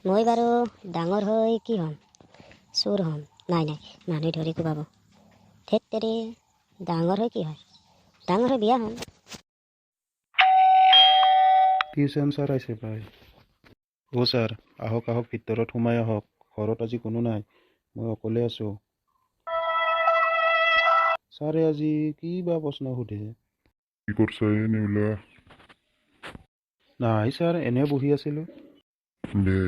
মই বাৰু ডাঙৰ হৈ কি হ'ম? চোৰ হ'ম? নাই মানুহে ধৰি কোবাব। ধেত তেৰি, ডাঙৰ হৈ কি হয়? ডাঙৰ হৈ বিয়া হ'ম। টিউশ্যন ছাৰ আহিছে পাই। অ' ছাৰ, আহক ভিতৰত সোমাই আহক। ঘৰত আজি কোনো নাই, মই অকলে আছোঁ। ছাৰে আজি কি বা প্ৰশ্ন সোধে? কি কৰছা নেউলা? নাই ছাৰ, এনে বহি আছিলোঁ। দে,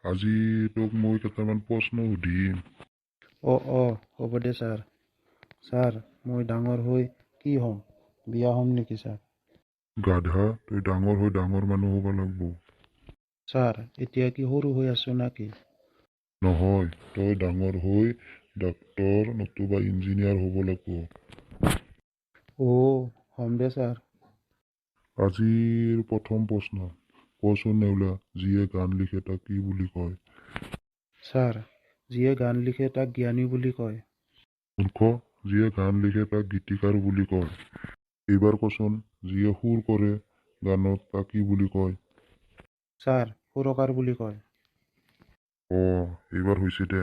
আজি তোক মই কেইটামান প্ৰশ্ন সুধিম। অঁ হ'ব দে ছাৰ। ছাৰ, মই ডাঙৰ হৈ কি হ'ম? বিয়া হ'ম নেকি ছাৰ? গাধা, তই ডাঙৰ হৈ ডাঙৰ মানুহ হ'ব লাগব। ছাৰ, এতিয়া কি সৰু হৈ আছোঁ নাকি? নহয়, তই ডাঙৰ হৈ ডাক্তৰ নতুবা ইঞ্জিনিয়াৰ হ'ব লাগব। হ'ম দে ছাৰ। আজিৰ প্ৰথম প্ৰশ্ন, কচোন নেউলা, যিয়ে গান লিখে তাক কি বুলি কয়? ছাৰ, যিয়ে গান লিখে তাক জ্ঞানী বুলি কয়। মূৰ্খ, যিয়ে গান লিখে তাক গীতিকাৰ বুলি কয়। এইবাৰ কচোন, যিয়ে সুৰ কৰে গানত তাক কি বুলি কয়? ছাৰ, সুৰকাৰ বুলি কয়। এইবাৰ হৈছে দে।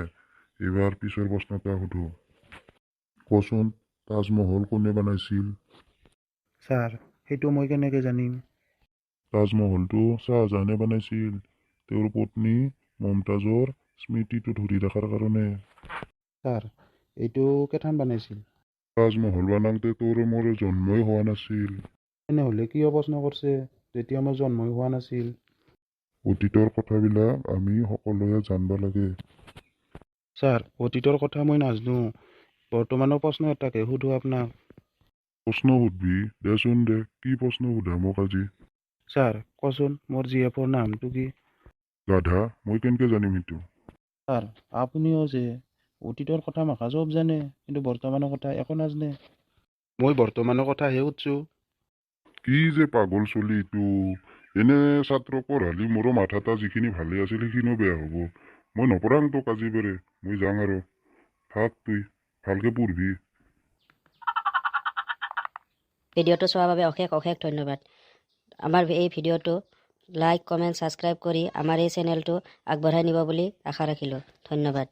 এইবাৰ পিছৰ প্ৰশ্ন এটা সুধো। কচোন, তাজমহল কোনে বনাইছিল? ছাৰ, সেইটো মই কেনেকৈ জানিম? তাজমহলটো শ্বাহজাহানে বনাইছিল, তেওঁৰ পত্নী মমতাজৰ স্মৃতিটো ধৰি ৰখাৰ কাৰণে। ছাৰ, এইটো কেথান বনাইছিল? তাজমহল বনাওঁতে তোৰ মোৰ জন্মই হোৱা নাছিল। তেনেহ'লে কিয় প্ৰশ্ন কৰিছে, যেতিয়া মোৰ জন্মই হোৱা নাছিল? অতীতৰ কথাবিলাক আমি সকলোৱে জানিব লাগে। ছাৰ, অতীতৰ কথা মই নাজানো। বৰ্তমানৰ প্ৰশ্ন এটাকে সুধো আপোনাক। প্ৰশ্ন সুধবি, দেচোন দে, কি প্ৰশ্ন সোধা মোক আজি? ছাৰ, কচোন মোৰ GF-ৰ নামটো কি? গাধা, মই কেনেকে জানিম সেইটো? ছাৰ, আপুনিও যে অতীতৰ কথা মাখা চব জানে, কিন্তু বৰ্তমানৰ কথা একো নাজানে। মই বৰ্তমানৰ কথাহে সুধছোঁ। কি যে পাগল চলি ইটো। এনে ছাত্ৰক পঢ়ালি মোৰো মাথাটা যিখিনি ভালে আছিল সেইখিনিও বেয়া হ'ব। মই নপঢ়াং তোক আজি বাৰে, মই যাওঁ আৰু। থাক তুই, ভালকে পঢ়বি। ভিডিঅ'টো চোৱাৰ বাবে অশেষ ধন্যবাদ। আমাৰ এই ভিডিঅ'টো লাইক, কমেণ্ট, ছাবস্ক্ৰাইব কৰি আমাৰ এই চেনেলটো আগবঢ়াই নিব বুলি আশা ৰাখিলোঁ। ধন্যবাদ।